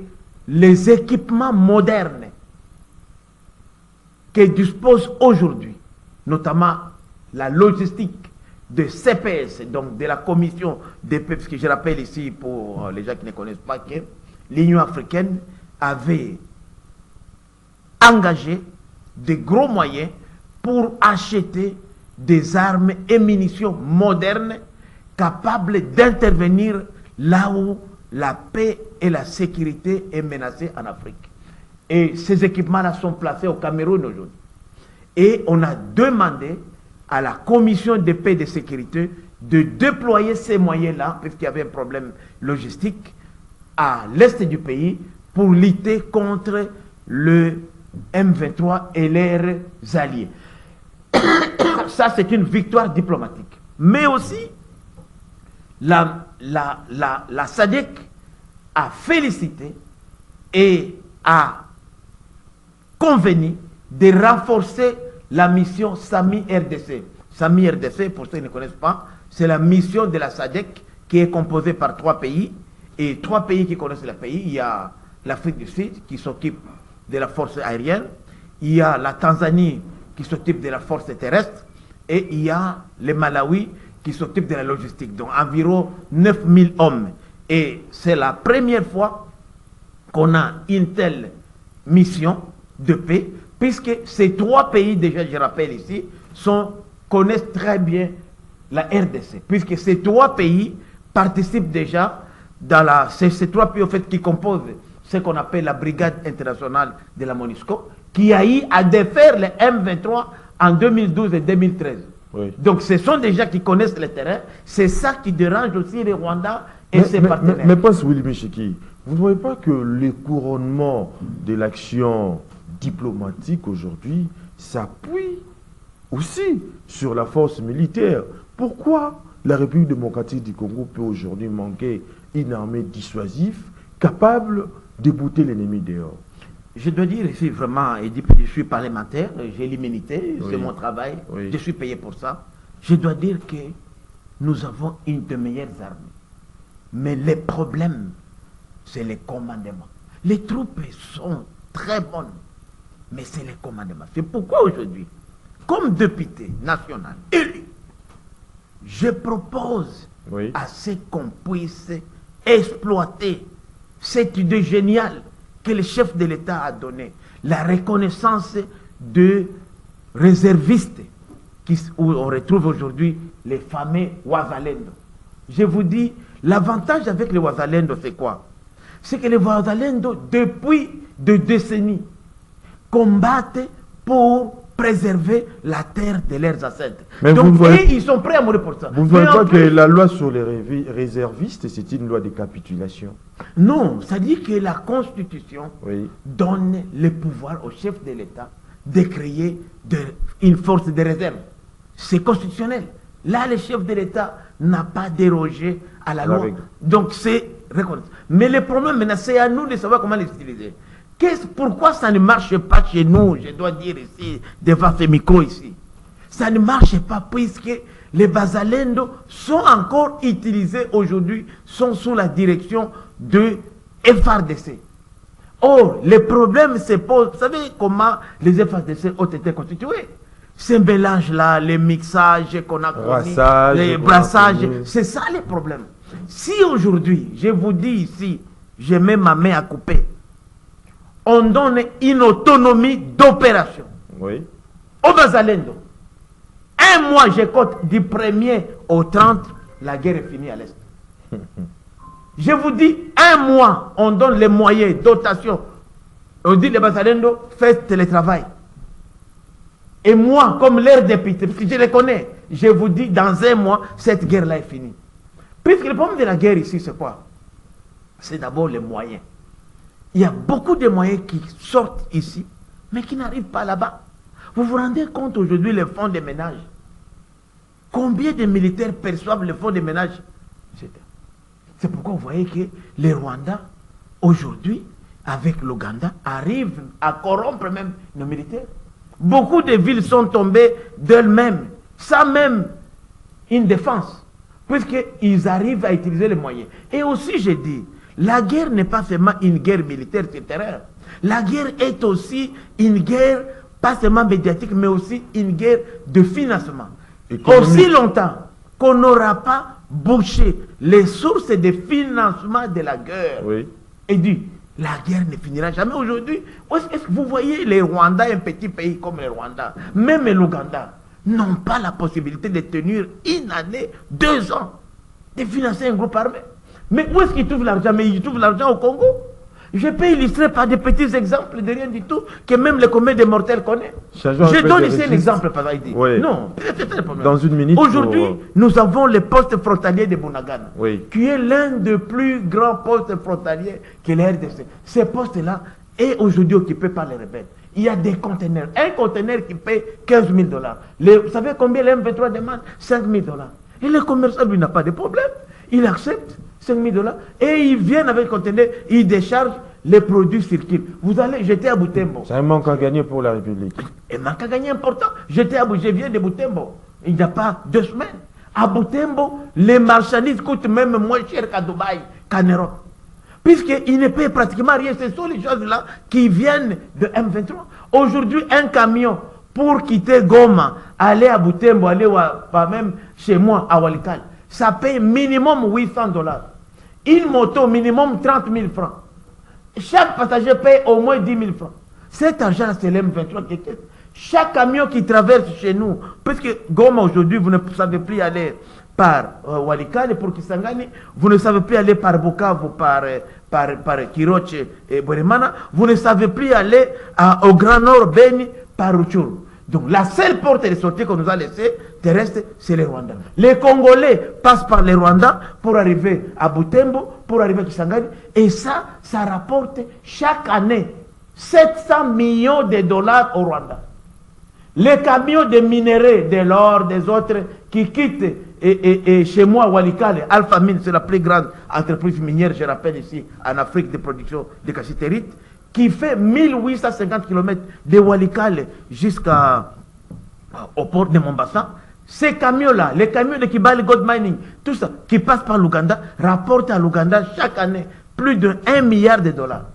les équipements modernes que dispose aujourd'hui, notamment la logistique de CPS, donc de la commission des peuples, que je rappelle ici pour les gens qui ne connaissent pas, que l'Union africaine avait engagé de gros moyens pour acheter des armes et munitions modernes capables d'intervenir là où la paix et la sécurité est menacée en Afrique. Et ces équipements-là sont placés au Cameroun aujourd'hui. Et on a demandé à la commission de paix et de sécurité de déployer ces moyens-là, puisqu'il y avait un problème logistique, à l'est du pays pour lutter contre le M23 et leurs alliés. Ça, c'est une victoire diplomatique. Mais aussi, la SADC a félicité et a convenu de renforcer la mission SAMI RDC. SAMI RDC, pour ceux qui ne connaissent pas, c'est la mission de la SADC qui est composée par 3 pays. Et 3 pays qui connaissent le pays, il y a l'Afrique du Sud qui s'occupe de la force aérienne, il y a la Tanzanie qui s'occupe de la force terrestre, et il y a le Malawi qui s'occupe de la logistique. Donc environ 9000 hommes. Et c'est la première fois qu'on a une telle mission de paix, puisque ces 3 pays, déjà je rappelle ici, connaissent très bien la RDC, puisque ces 3 pays participent déjà dans ces 3 pays en fait, qui composent ce qu'on appelle la brigade internationale de la MONUSCO, qui a eu à défaire le M23 en 2012 et 2013. Oui. Donc ce sont des gens qui connaissent le terrain, c'est ça qui dérange aussi les Rwandais et ses partenaires. Mais pense Willy Michiki, vous ne voyez pas que le couronnement de l'action diplomatique aujourd'hui s'appuie aussi sur la force militaire? Pourquoi la République démocratique du Congo peut aujourd'hui manquer une armée dissuasive capable de bouter l'ennemi dehors? Je dois dire ici vraiment, je suis parlementaire, j'ai l'immunité, oui. C'est mon travail, oui. Je suis payé pour ça. Je dois dire que nous avons une des meilleures armées. Mais les problèmes, c'est les commandements. Les troupes sont très bonnes, mais c'est les commandements. C'est pourquoi aujourd'hui, comme député national élu, je propose oui. à ce qu'on puisse exploiter cette idée géniale que le chef de l'État a donnée, la reconnaissance de réservistes où on retrouve aujourd'hui les fameux Wazalendo. Je vous dis, l'avantage avec les Wazalendo, c'est quoi? C'est que les Wazalendo, depuis des décennies, combattent pour préserver la terre de leurs ancêtres. Mais donc, ils sont prêts à mourir pour ça. Vous ne voyez pas que la loi sur les réservistes, c'est une loi de capitulation? Non, ça dit que la Constitution oui. donne le pouvoir au chef de l'État de créer une force de réserve. C'est constitutionnel. Là, le chef de l'État n'a pas dérogé à la loi. Donc, c'est reconnu. Mais le problème, maintenant, c'est à nous de savoir comment les utiliser. Pourquoi ça ne marche pas chez nous? Je dois dire ici, devant ce micro ici. Ça ne marche pas puisque les Wazalendo sont encore utilisés aujourd'hui, sont sous la direction de FARDC. Or, le problème se pose, vous savez comment les FARDC ont été constitués? Ce mélange-là, les mixages qu'on a connus, les brassages, c'est ça le problème. Si aujourd'hui, je vous dis ici, je mets ma main à couper, on donne une autonomie d'opération oui. au Wazalendo. Un mois, je compte du 1er au 30, la guerre est finie à l'Est. Je vous dis, un mois, on donne les moyens, dotation. On dit les Wazalendo, faites télétravail. Et moi, comme leur député, parce que je les connais, je vous dis, dans un mois, cette guerre-là est finie. Puisque le problème de la guerre ici, c'est quoi? C'est d'abord les moyens. Il y a beaucoup de moyens qui sortent ici, mais qui n'arrivent pas là-bas. Vous vous rendez compte aujourd'hui, les fonds de ménage? Combien de militaires perçoivent les fonds de ménage? C'est pourquoi vous voyez que les Rwandais, aujourd'hui, avec l'Ouganda, arrivent à corrompre même nos militaires. Beaucoup de villes sont tombées d'elles-mêmes, sans même une défense, puisqu'ils arrivent à utiliser les moyens. Et aussi, j'ai dit, la guerre n'est pas seulement une guerre militaire terrestre. La guerre est aussi une guerre, pas seulement médiatique, mais aussi une guerre de financement. Aussi longtemps qu'on n'aura pas bouché les sources de financement de la guerre, et dit, la guerre ne finira jamais. Aujourd'hui, est-ce que vous voyez les Rwandais, un petit pays comme le Rwanda, même l'Ouganda, n'ont pas la possibilité de tenir une année, 2 ans, de financer un groupe armé. Mais où est-ce qu'ils trouvent l'argent? Mais ils trouvent l'argent au Congo. Je peux illustrer par des petits exemples de rien du tout, que même le commun des mortels connaît. Je donne ici un exemple, par exemple. Oui. Non, c'est le problème. Dans une minute. Aujourd'hui, nous avons le poste frontalier de Bunagana, qui est l'un des plus grands postes frontaliers que la RDC. Ce poste-là est aujourd'hui occupé par les rebelles. Il y a des conteneurs. Un conteneur qui paye 15 000 $. Vous savez combien le M23 demande? 5 000 $. Et le commerçant, lui, n'a pas de problème. Il accepte 5 000 $ et ils viennent avec le conteneur, ils déchargent, les produits circulent. Vous allez, j'étais à Butembo. C'est un manque à gagner pour la République. Un manque à gagner important. Je viens de Butembo, il n'y a pas 2 semaines. À Butembo, les marchandises coûtent même moins cher qu'à Dubaï, qu'en Europe. Puisqu'ils ne payent pratiquement rien. Ce sont les choses-là qui viennent de M23. Aujourd'hui, un camion pour quitter Goma, aller à Butembo, aller pas même chez moi, à Walikale, ça paye minimum 800 $. Une moto, minimum 30 000 francs. Chaque passager paye au moins 10 000 francs. Cet argent-là, c'est l'M23 qui est. Chaque camion qui traverse chez nous, puisque Goma aujourd'hui, vous ne savez plus aller par Walikale pour Kisangani, vous ne savez plus aller par Bukavu, par Kiroche et Boremana, vous ne savez plus aller au Grand Nord, Beni, par Rutshuru. Donc la seule porte de sortie qu'on nous a laissée terrestre, c'est les Rwandais. Les Congolais passent par les Rwandais pour arriver à Butembo, pour arriver à Kisangani, et ça rapporte chaque année 700 millions de dollars au Rwanda. Les camions de minerais, de l'or, des autres qui quittent et chez moi, Walikale, Alpha Mine, c'est la plus grande entreprise minière, je rappelle ici, en Afrique de production de cassiterite, qui fait 1850 km de Walikale jusqu'au port de Mombasa. Ces camions-là, les camions de Kibali Gold Mining, tout ça, qui passent par l'Ouganda, rapportent à l'Ouganda chaque année plus de 1 milliard de dollars.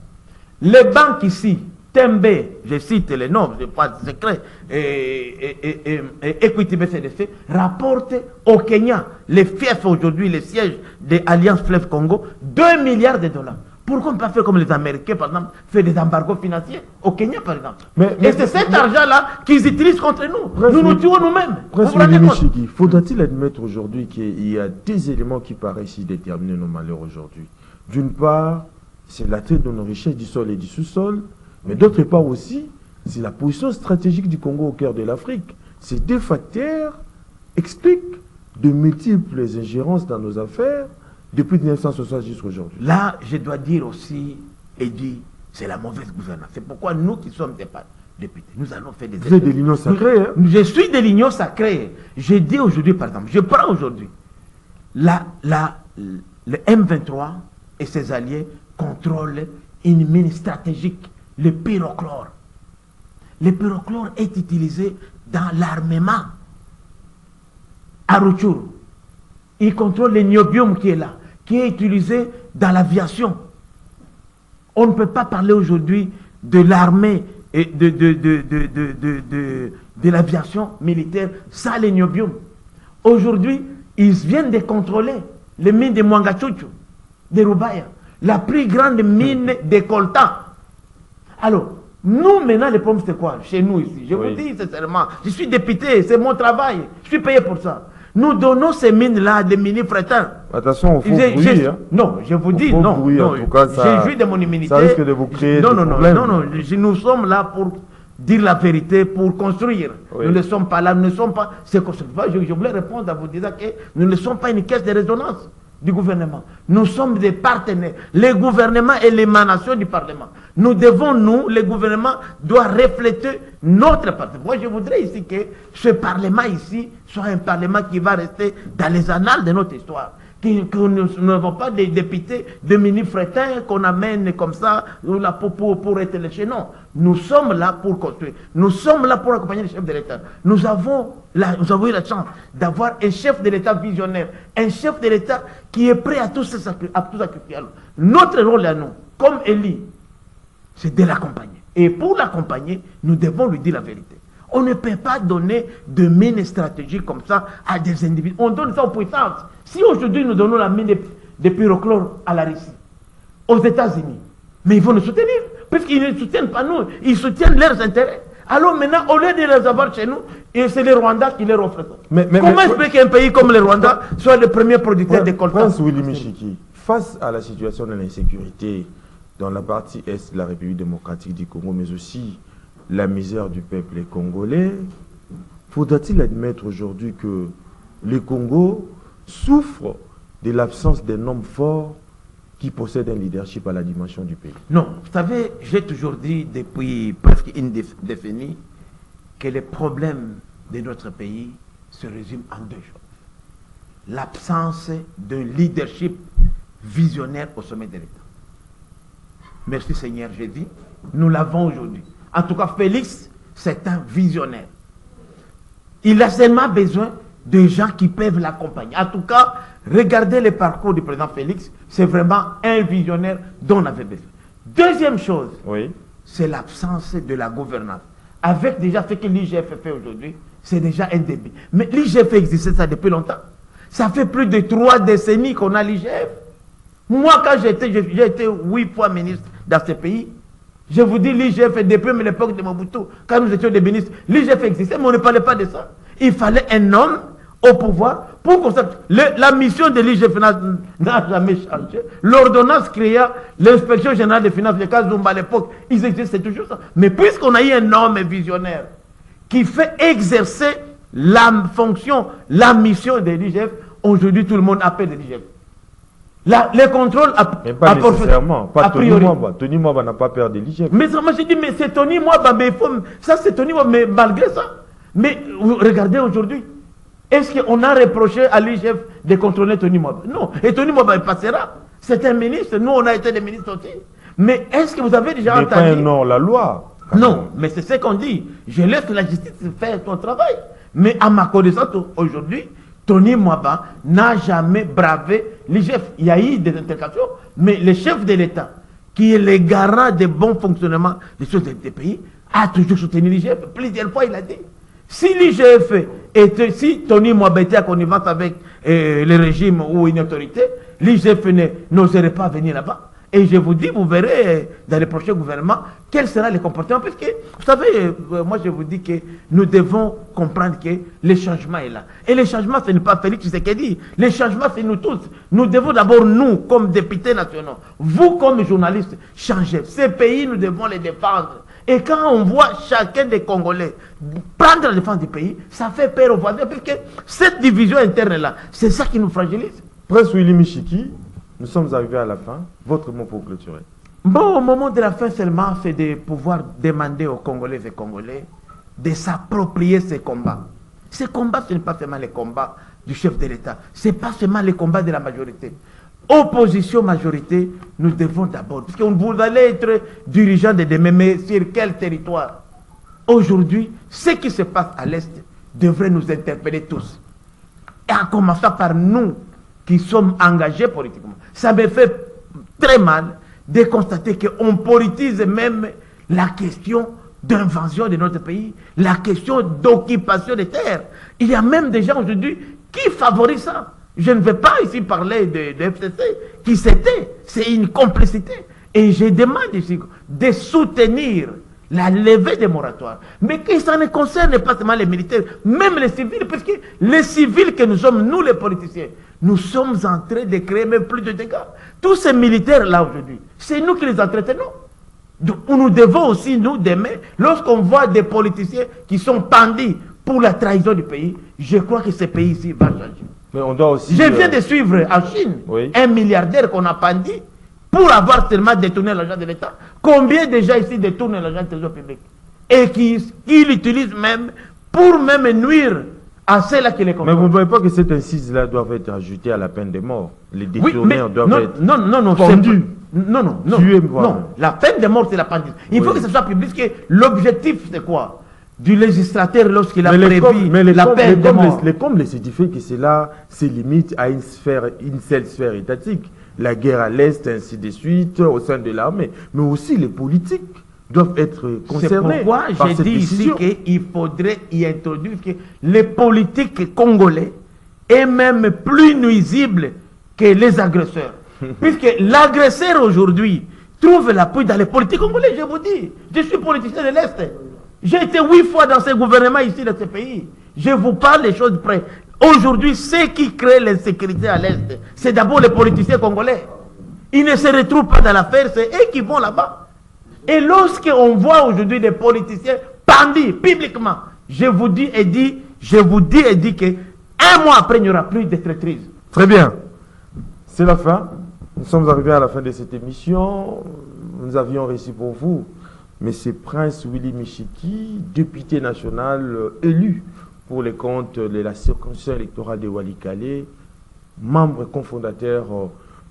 Les banques ici, Tembe, je cite les noms, je pas secret, et Equity BCDC, rapportent au Kenya, les fiefs aujourd'hui, les sièges de l'Alliance Fleuve Congo, 2 milliards de dollars. Pourquoi on ne peut pas faire comme les Américains, par exemple, faire des embargos financiers au Kenya, par exemple? Et c'est cet argent-là qu'ils utilisent contre nous. Nous nous tuons nous-mêmes. Faudra-t-il admettre aujourd'hui qu'il y a des éléments qui paraissent déterminer nos malheurs aujourd'hui? D'une part, c'est l'attrait de nos richesses du sol et du sous-sol, mais d'autre part aussi, c'est la position stratégique du Congo au cœur de l'Afrique. Ces 2 facteurs expliquent de multiples ingérences dans nos affaires depuis 1960 jusqu'à aujourd'hui. Là, je dois dire aussi, Eddy, c'est la mauvaise gouvernance. C'est pourquoi nous qui sommes des députés, nous allons faire des... Vous êtes de l'Union sacrée, hein? Je suis de l'Union sacrée. Je dis aujourd'hui, par exemple, je prends aujourd'hui, le M23 et ses alliés contrôlent une mine stratégique, le pyrochlore. Le pyrochlore est utilisé dans l'armement à Rutshuru. Il contrôle le niobium qui est là, qui est utilisé dans l'aviation. On ne peut pas parler aujourd'hui de l'armée et de l'aviation militaire sans le niobium. Aujourd'hui, ils viennent de contrôler les mines de Mwangachuchu, de Rubaya, la plus grande mine de coltan. Alors, nous maintenant, le problème c'est quoi? Chez nous ici, je vous dis sincèrement, je suis député, c'est mon travail, je suis payé pour ça. Nous donnons ces mines-là à des mini-frétins. Attention, au faux bruit. Non, je vous dis, non. Bruit, en tout cas, j'ai joué de mon immunité. Ça risque de vous créer des problèmes. Non, nous sommes là pour dire la vérité, pour construire. Nous ne sommes pas là, nous ne sommes pas... Je voulais répondre à vous disant que nous ne sommes pas une caisse de résonance du gouvernement. Nous sommes des partenaires. Le gouvernement est l'émanation du Parlement. Nous devons, le gouvernement doit refléter notre Parlement. Moi, je voudrais ici que ce Parlement ici soit un Parlement qui va rester dans les annales de notre histoire. que nous n'avons pas des députés, de mini-frétins qu'on amène comme ça pour être léchés. Non, nous sommes là pour construire. Nous sommes là pour accompagner les chefs de l'État. Nous avons eu la chance d'avoir un chef de l'État visionnaire, un chef de l'État qui est prêt à tout sacrifier. Notre rôle à nous, comme Élie, c'est de l'accompagner. Et pour l'accompagner, nous devons lui dire la vérité. On ne peut pas donner de mine stratégique comme ça à des individus. On donne ça aux puissances. Si aujourd'hui nous donnons la mine de pyrochlore à la Russie, aux États-Unis, mais ils vont nous soutenir, puisqu'ils ne soutiennent pas nous, ils soutiennent leurs intérêts. Alors maintenant, au lieu de les avoir chez nous, c'est les Rwandais qui les offrent ça. Comment expliquer qu'un pays comme le Rwanda soit le premier producteur de coltan? Prince Willy Michiki, face à la situation de l'insécurité dans la partie est de la République démocratique du Congo, mais aussi la misère du peuple congolais, faudra-t-il admettre aujourd'hui que le Congo souffre de l'absence d'un homme fort qui possède un leadership à la dimension du pays? Non, vous savez, j'ai toujours dit depuis presque une décennie que les problèmes de notre pays se résument en deux choses. L'absence d'un leadership visionnaire au sommet de l'État. Merci Seigneur, j'ai dit, nous l'avons aujourd'hui. En tout cas, Félix, c'est un visionnaire. Il a seulement besoin de gens qui peuvent l'accompagner. En tout cas, regardez le parcours du président Félix, c'est vraiment un visionnaire dont on avait besoin. Deuxième chose, oui, c'est l'absence de la gouvernance. Avec déjà ce que l'IGF fait aujourd'hui, c'est déjà un début. Mais l'IGF existait ça depuis longtemps. Ça fait plus de 3 décennies qu'on a l'IGF. Moi, quand j'ai été 8 fois ministre dans ce pays, je vous dis, l'IGF, depuis l'époque de Mobutu, quand nous étions des ministres, l'IGF existait, mais on ne parlait pas de ça. Il fallait un homme au pouvoir pour constater. La mission de l'IGF n'a jamais changé. L'ordonnance créa l'inspection générale des finances, le cas Zumba à l'époque, ils existaient toujours ça. Mais puisqu'on a eu un homme visionnaire qui fait exercer la fonction, la mission de l'IGF, aujourd'hui tout le monde appelle l'IGF. Les contrôles mais pas nécessairement. Pas Tony Mwaba. Tony Mwaba n'a pas peur de l'IGF. Mais moi j'ai dit, mais c'est Tony Mwaba, mais ça c'est Tony Mwaba, mais malgré ça. Mais regardez aujourd'hui, est-ce qu'on a reproché à l'IGF de contrôler Tony Mwaba? Non, et Tony Mwaba il passera. C'est un ministre, nous on a été des ministres aussi. Mais est-ce que vous avez déjà entendu? Mais pas non, la loi. Non, mais c'est ce qu'on dit. Je laisse la justice faire son travail. Mais à ma connaissance aujourd'hui, Tony Mwaba n'a jamais bravé l'IGF. Il y a eu des interventions, mais le chef de l'État, qui est le garant des bons fonctionnements des choses des pays, a toujours soutenu l'IGF. Plusieurs fois, il a dit. Si l'IGF était, si Tony Mwaba était en connivence avec le régime ou une autorité, l'IGF n'oserait pas venir là-bas. Et je vous dis, vous verrez dans les prochains gouvernements quel sera le comportement. Parce que, vous savez, moi je vous dis que nous devons comprendre que le changement est là. Et le changement, ce n'est pas Félix Tshisekedi. Le changement, c'est nous tous. Nous devons d'abord, nous, comme députés nationaux, vous, comme journalistes, changer. Ces pays, nous devons les défendre. Et quand on voit chacun des Congolais prendre la défense du pays, ça fait peur aux voisins. Parce que cette division interne-là, c'est ça qui nous fragilise. Prince Willy Michiki, nous sommes arrivés à la fin. Votre mot pour clôturer. Bon, au moment de la fin seulement, c'est de pouvoir demander aux Congolais et Congolais de s'approprier ces combats. Ces combats, ce n'est pas seulement les combats du chef de l'État. Ce n'est pas seulement les combats de la majorité. Opposition, majorité, nous devons d'abord, parce que vous allez être dirigeant de demain, mais sur quel territoire? Aujourd'hui, ce qui se passe à l'Est devrait nous interpeller tous. Et en commençant par nous, qui sommes engagés politiquement. Ça me fait très mal de constater qu'on politise même la question d'invasion de notre pays, la question d'occupation des terres. Il y a même des gens aujourd'hui qui favorisent ça. Je ne vais pas ici parler de FCC, qui c'était, c'est une complicité. Et je demande ici de soutenir la levée des moratoires. Mais que ça ne concerne pas seulement les militaires, même les civils, parce que les civils que nous sommes, nous les politiciens, nous sommes en train de créer même plus de dégâts. Tous ces militaires-là aujourd'hui, c'est nous qui les entretenons. Donc nous devons aussi, nous, demain, lorsqu'on voit des politiciens qui sont pendus pour la trahison du pays, je crois que ce pays-ci va changer. Mais on doit aussi, je viens de suivre en Chine, oui, un milliardaire qu'on a pendu pour avoir seulement détourné l'argent de l'État. Combien déjà ici détournent l'argent du trésor public? Et qui l'utilisent même pour même nuire à ceux-là qui les Mais contrôlent. vous ne voyez pas que cette incise-là doit être ajoutée à la peine de mort? Les Oui, mais détourneurs doivent non, être non, pendus. non, Tués, voilà. non. La peine de mort, c'est la pandémie. Il faut Oui. que ce soit public. Que l'objectif, c'est quoi? Du législateur lorsqu'il a Mais les prévu la peine de mort. les combles s'édifient que cela se limite à une seule sphère étatique. La guerre à l'Est, ainsi de suite, au sein de l'armée. Mais aussi les politiques doivent être C'est concernés pourquoi par j'ai cette dit ici décision. qu'il faudrait y introduire que les politiques congolais est même plus nuisible que les agresseurs. Puisque l'agresseur aujourd'hui trouve l'appui dans les politiques congolais, je vous dis. Je suis politicien de l'Est. J'ai été 8 fois dans ce gouvernement ici, dans ce pays. Je vous parle des choses près. Aujourd'hui, ceux qui créent l'insécurité à l'Est, c'est d'abord les politiciens congolais. Ils ne se retrouvent pas dans l'affaire, c'est eux qui vont là-bas. Et lorsqu'on voit aujourd'hui des politiciens bandits publiquement, je vous dis et dis que un mois après, il n'y aura plus de traîtrise. Très bien. C'est la fin. Nous sommes arrivés à la fin de cette émission. Nous avions réussi pour vous M. Prince Willy Michiki, député national élu pour les comptes de la circonscription électorale de Walikale, membre cofondateur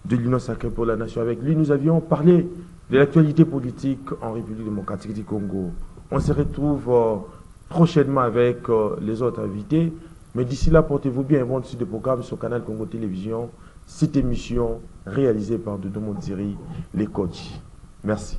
de l'Union sacrée pour la nation. Avec lui, nous avions parlé de l'actualité politique en République démocratique du Congo. On se retrouve prochainement avec les autres invités. Mais d'ici là, portez-vous bien. Bon dessus de programme sur Canal Congo Télévision. Cette émission réalisée par Dodo Montiri, les coachs. Merci.